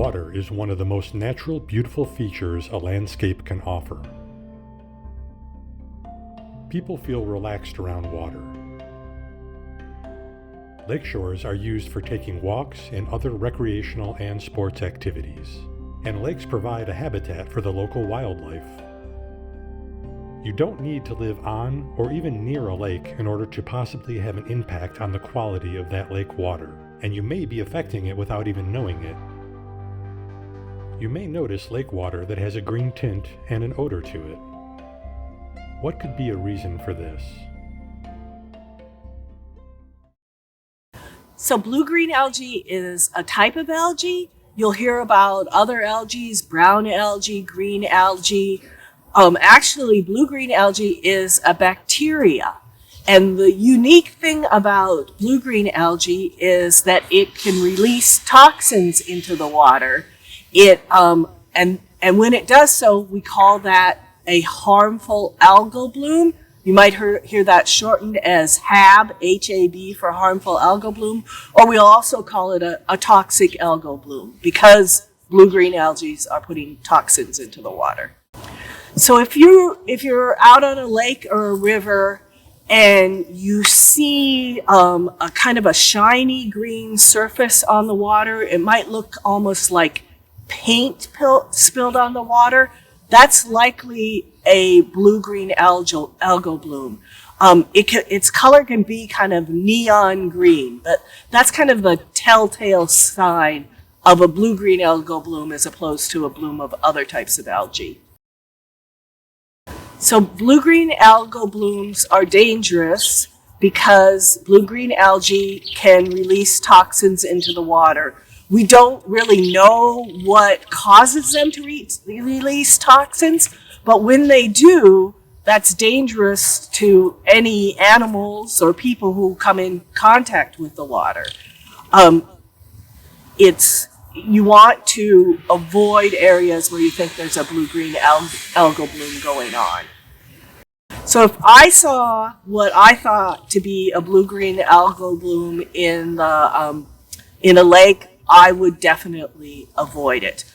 water is one of the most natural, beautiful features a landscape can offer. People feel relaxed around water. Lakeshores are used for taking walks and other recreational and sports activities, and lakes provide a habitat for the local wildlife. You don't need to live on or even near a lake in order to possibly have an impact on the quality of that lake water, and you may be affecting it without even knowing it. You may notice lake water that has a green tint and an odor to it. What could be a reason for this? So blue-green algae is a type of algae. You'll hear about other algae, brown algae, green algae. Actually, blue-green algae is a bacteria. And the unique thing about blue-green algae is that it can release toxins into the water. And when it does so, we call that a harmful algal bloom. You might hear that shortened as HAB, H-A-B, for harmful algal bloom, or we'll also call it a toxic algal bloom because blue-green algae are putting toxins into the water. So if you're out on a lake or a river and you see a kind of a shiny green surface on the water, it might look almost like paint spilled on the water. That's likely a blue-green algal bloom. Its color can be kind of neon green, but that's kind of the telltale sign of a blue-green algal bloom as opposed to a bloom of other types of algae. So blue-green algal blooms are dangerous because blue-green algae can release toxins into the water. We don't really know what causes them to release toxins, but when they do, that's dangerous to any animals or people who come in contact with the water. You want to avoid areas where you think there's a blue-green algal bloom going on. So if I saw what I thought to be a blue-green algal bloom in a lake, I would definitely avoid it.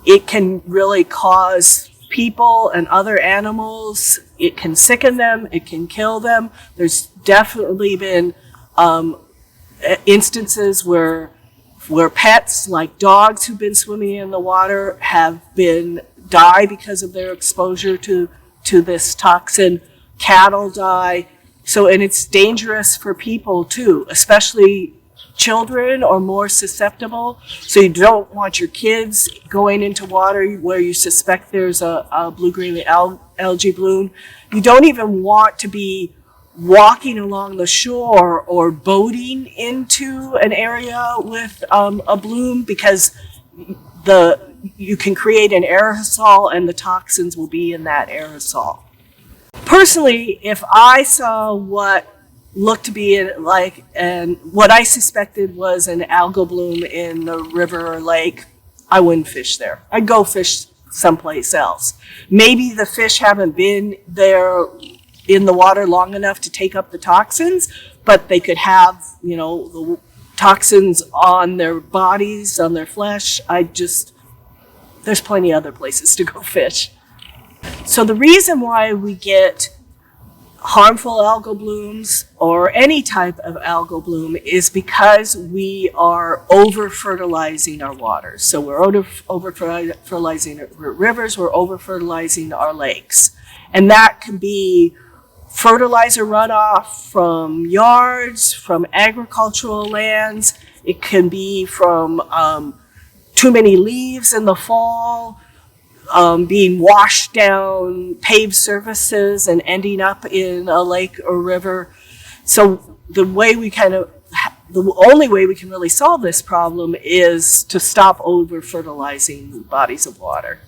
It can really cause people and other animals, it can sicken them, it can kill them. There's definitely been instances where pets like dogs who've been swimming in the water have die because of their exposure to this toxin. Cattle die. And it's dangerous for people too, especially children are more susceptible. So you don't want your kids going into water where you suspect there's a blue-green algae bloom. You don't even want to be walking along the shore or boating into an area with a bloom because you can create an aerosol and the toxins will be in that aerosol. Personally, if I saw what looked to be and what I suspected was an algal bloom in the river or lake, I wouldn't fish there. I'd go fish someplace else. Maybe the fish haven't been there in the water long enough to take up the toxins, but they could have, the toxins on their bodies, on their flesh. There's plenty of other places to go fish. So the reason why we get harmful algal blooms or any type of algal bloom is because we are over-fertilizing our waters. So we're over-fertilizing our rivers, we're over-fertilizing our lakes. And that can be fertilizer runoff from yards, from agricultural lands. It can be from too many leaves in the fall, being washed down paved surfaces and ending up in a lake or river. So the only way we can really solve this problem is to stop over-fertilizing bodies of water.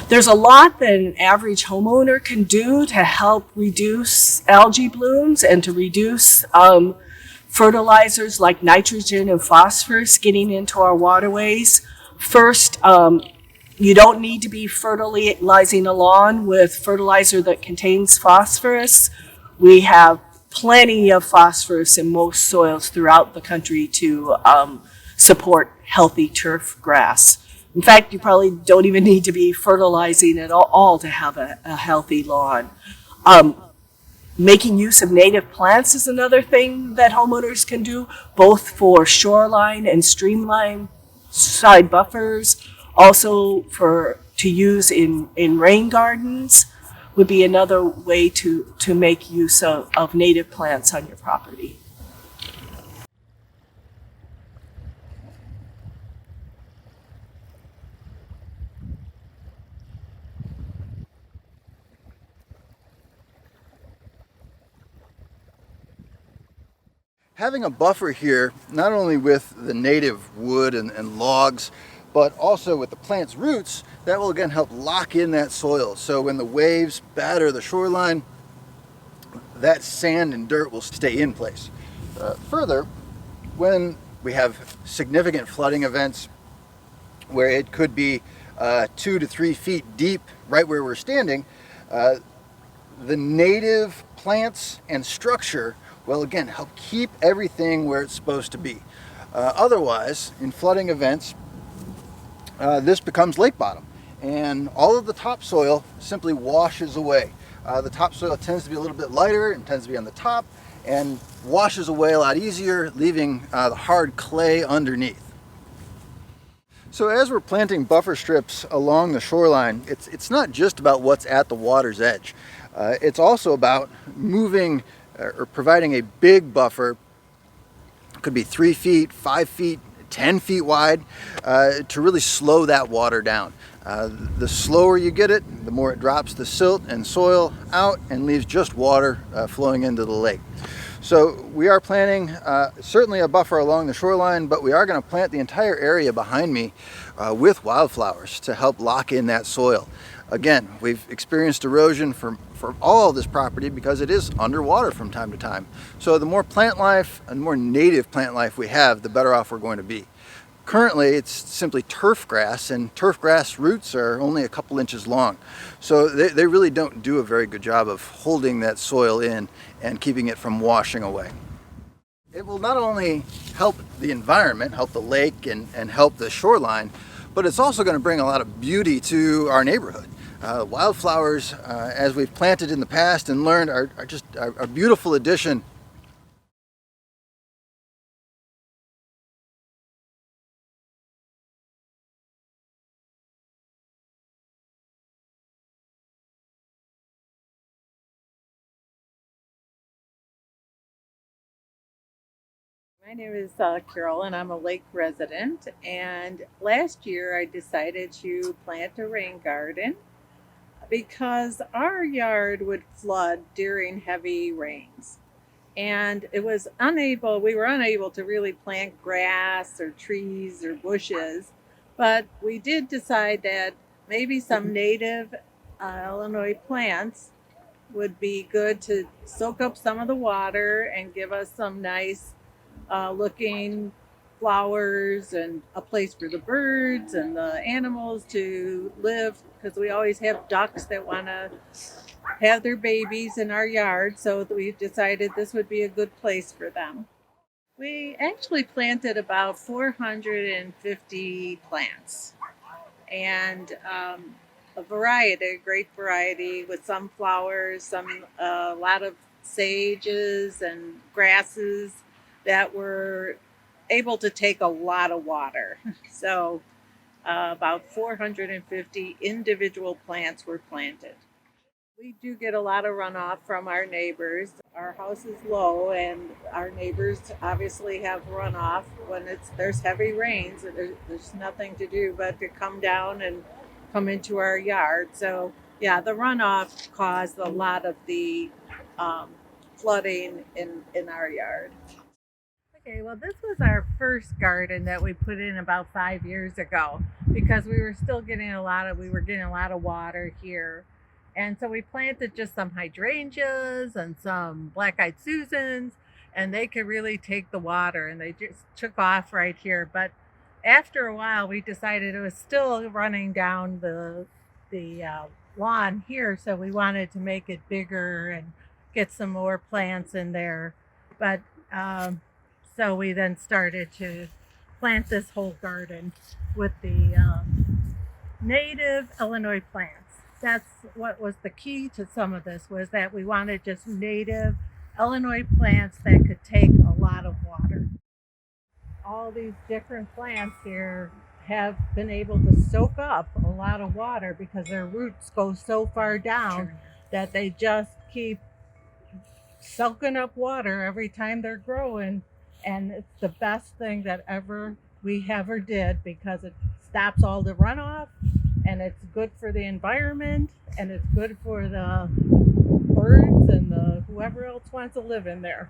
There's a lot that an average homeowner can do to help reduce algae blooms and to reduce fertilizers like nitrogen and phosphorus getting into our waterways. First, you don't need to be fertilizing a lawn with fertilizer that contains phosphorus. We have plenty of phosphorus in most soils throughout the country to support healthy turf grass. In fact, you probably don't even need to be fertilizing at all to have a healthy lawn. Making use of native plants is another thing that homeowners can do, both for shoreline and streamline side buffers, also to use in rain gardens would be another way to make use of native plants on your property. Having a buffer here, not only with the native wood and logs, but also with the plant's roots, that will again help lock in that soil. So when the waves batter the shoreline, that sand and dirt will stay in place. Further, when we have significant flooding events where it could be 2 to 3 feet deep right where we're standing, the native plants and structure will again help keep everything where it's supposed to be. Otherwise, in flooding events, this becomes lake bottom, and all of the topsoil simply washes away. The topsoil tends to be a little bit lighter and tends to be on the top and washes away a lot easier, leaving the hard clay underneath. So as we're planting buffer strips along the shoreline, it's not just about what's at the water's edge. It's also about moving or providing a big buffer. It could be 3 feet, 5 feet, 10 feet wide, to really slow that water down. The slower you get it, the more it drops the silt and soil out and leaves just water flowing into the lake. So we are planting certainly a buffer along the shoreline, but we are going to plant the entire area behind me with wildflowers to help lock in that soil. Again, we've experienced erosion for all of this property because it is underwater from time to time. So the more plant life and more native plant life we have, the better off we're going to be. Currently, it's simply turf grass, and turf grass roots are only a couple inches long. So they really don't do a very good job of holding that soil in and keeping it from washing away. It will not only help the environment, help the lake and help the shoreline, but it's also going to bring a lot of beauty to our neighborhood. Wildflowers, as we've planted in the past and learned, are just a beautiful addition. My name is Carol, and I'm a lake resident. And last year I decided to plant a rain garden because our yard would flood during heavy rains. And we were unable to really plant grass or trees or bushes. But we did decide that maybe some native Illinois plants would be good to soak up some of the water and give us some nice looking flowers and a place for the birds and the animals to live, because we always have ducks that want to have their babies in our yard, so we decided this would be a good place for them. We actually planted about 450 plants, and a great variety, with some flowers, a lot of sages and grasses that were able to take a lot of water. So about 450 individual plants were planted. We do get a lot of runoff from our neighbors. Our house is low, and our neighbors obviously have runoff when there's heavy rains. There's nothing to do but to come down and come into our yard. So yeah, the runoff caused a lot of the flooding in our yard. Okay, well, this was our first garden that we put in about 5 years ago, because we were getting a lot of water here. And so we planted just some hydrangeas and some black-eyed Susans, and they could really take the water, and they just took off right here. But after a while, we decided it was still running down the lawn here, so we wanted to make it bigger and get some more plants in there. But so we then started to plant this whole garden with the native Illinois plants. That's what was the key to some of this, was that we wanted just native Illinois plants that could take a lot of water. All these different plants here have been able to soak up a lot of water because their roots go so far down that they just keep soaking up water every time they're growing. And it's the best thing that we ever did, because it stops all the runoff, and it's good for the environment, and it's good for the birds and whoever else wants to live in there.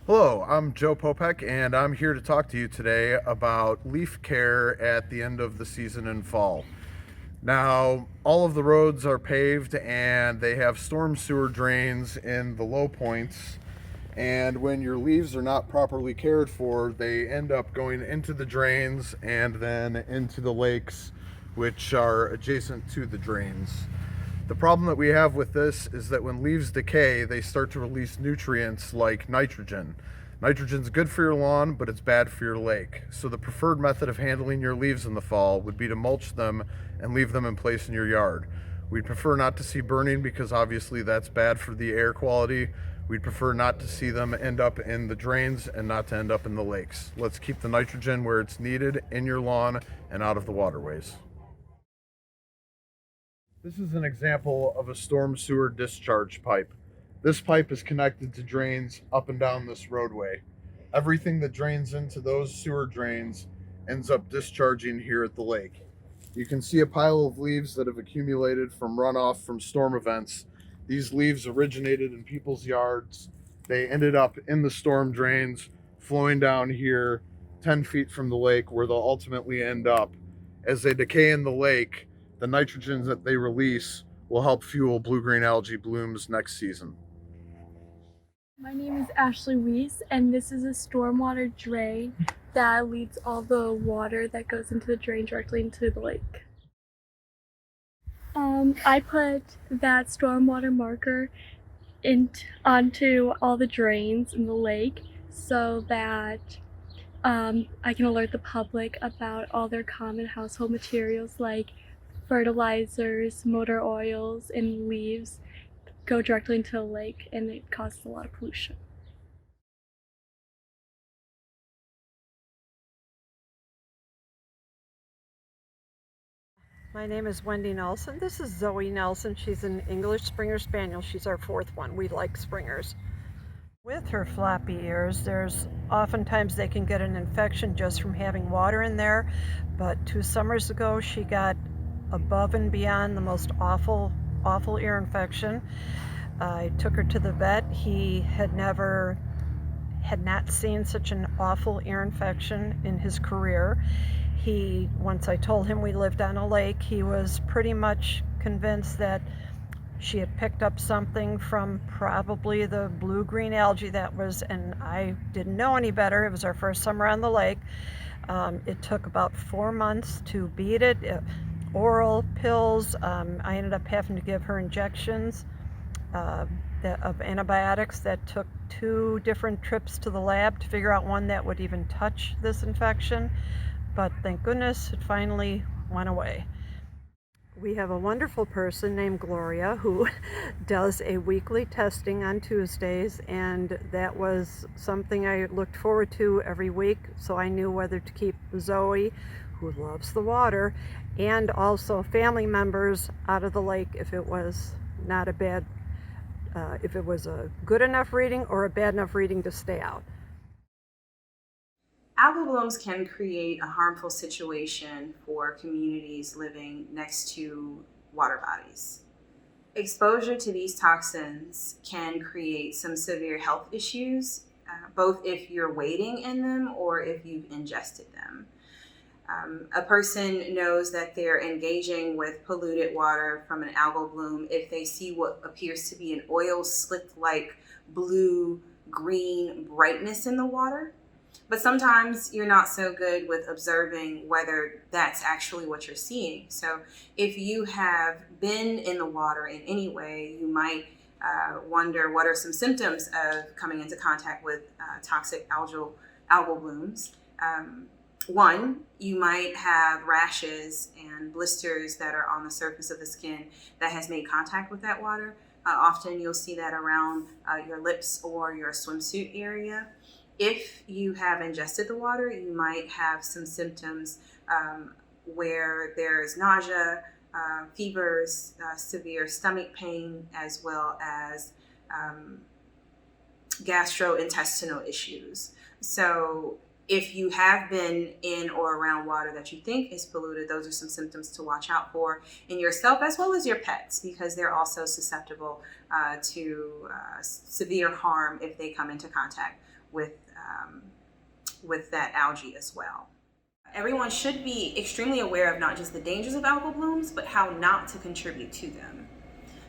Hello, I'm Joe Popek, and I'm here to talk to you today about leaf care at the end of the season in fall. Now, all of the roads are paved and they have storm sewer drains in the low points, and when your leaves are not properly cared for, they end up going into the drains and then into the lakes, which are adjacent to the drains. The problem that we have with this is that when leaves decay, they start to release nutrients like nitrogen. Nitrogen's good for your lawn, but it's bad for your lake. So the preferred method of handling your leaves in the fall would be to mulch them and leave them in place in your yard. We'd prefer not to see burning because obviously that's bad for the air quality. We'd prefer not to see them end up in the drains and not to end up in the lakes. Let's keep the nitrogen where it's needed in your lawn and out of the waterways. This is an example of a storm sewer discharge pipe. This pipe is connected to drains up and down this roadway. Everything that drains into those sewer drains ends up discharging here at the lake. You can see a pile of leaves that have accumulated from runoff from storm events. These leaves originated in people's yards. They ended up in the storm drains, flowing down here 10 feet from the lake, where they'll ultimately end up. As they decay in the lake, the nitrogen that they release will help fuel blue-green algae blooms next season. My name is Ashley Weiss, and this is a stormwater drain that leads all the water that goes into the drain directly into the lake. I put that stormwater marker onto all the drains in the lake so that I can alert the public about all their common household materials like fertilizers, motor oils, and leaves go directly into the lake, and it causes a lot of pollution. My name is Wendy Nelson. This is Zoe Nelson. She's an English Springer Spaniel. She's our fourth one. We like Springers. With her floppy ears, there's oftentimes they can get an infection just from having water in there, but 2 summers ago she got above and beyond the most awful ear infection. I took her to the vet. He had not seen such an awful ear infection in his career. Once I told him we lived on a lake, he was pretty much convinced that she had picked up something from probably the blue-green algae and I didn't know any better. It was our first summer on the lake. It took about 4 months to beat it. Oral pills. I ended up having to give her injections of antibiotics that took 2 different trips to the lab to figure out one that would even touch this infection. But thank goodness it finally went away. We have a wonderful person named Gloria who does a weekly testing on Tuesdays, and that was something I looked forward to every week, so I knew whether to keep Zoe, who loves the water, and also family members out of the lake if it was not if it was a good enough reading or a bad enough reading to stay out. Algal blooms can create a harmful situation for communities living next to water bodies. Exposure to these toxins can create some severe health issues, both if you're wading in them or if you've ingested them. A person knows that they're engaging with polluted water from an algal bloom if they see what appears to be an oil slick-like blue-green brightness in the water. But sometimes you're not so good with observing whether that's actually what you're seeing. So if you have been in the water in any way, you might wonder what are some symptoms of coming into contact with toxic algal blooms. One, you might have rashes and blisters that are on the surface of the skin that has made contact with that water. Often you'll see that around your lips or your swimsuit area. If you have ingested the water, you might have some symptoms where there's nausea, fevers, severe stomach pain, as well as gastrointestinal issues. So if you have been in or around water that you think is polluted, those are some symptoms to watch out for in yourself as well as your pets, because they're also susceptible to severe harm if they come into contact with that algae as well. Everyone should be extremely aware of not just the dangers of algal blooms, but how not to contribute to them.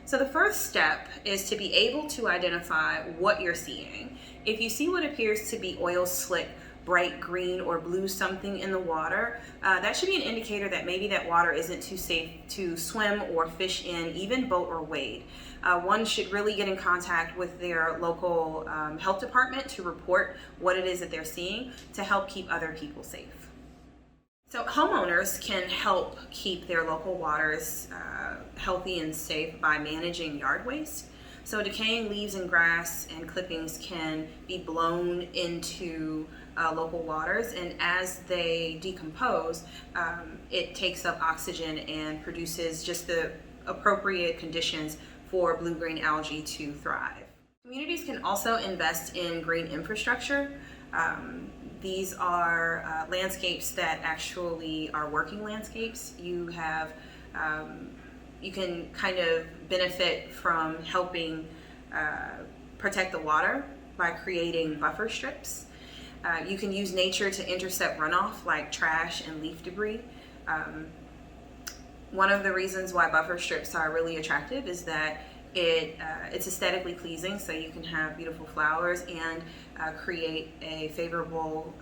So the first step is to be able to identify what you're seeing. If you see what appears to be oil slick, bright green or blue something in the water, that should be an indicator that maybe that water isn't too safe to swim or fish in, even boat or wade. One should really get in contact with their local health department to report what it is that they're seeing to help keep other people safe. So homeowners can help keep their local waters healthy and safe by managing yard waste. So decaying leaves and grass and clippings can be blown into local waters, and as they decompose, it takes up oxygen and produces just the appropriate conditions for blue-green algae to thrive. Communities can also invest in green infrastructure. These are landscapes that actually are working landscapes. You can kind of benefit from helping protect the water by creating buffer strips. You can use nature to intercept runoff like trash and leaf debris. One of the reasons why buffer strips are really attractive is that it's aesthetically pleasing, so you can have beautiful flowers and create a favorable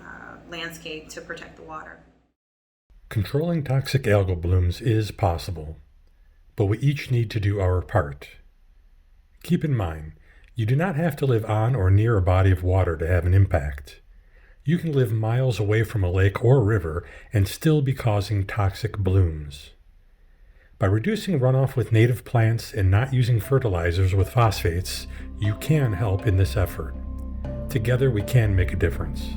landscape to protect the water. Controlling toxic algal blooms is possible, but we each need to do our part. Keep in mind, you do not have to live on or near a body of water to have an impact. You can live miles away from a lake or river and still be causing toxic blooms. By reducing runoff with native plants and not using fertilizers with phosphates, you can help in this effort. Together we can make a difference.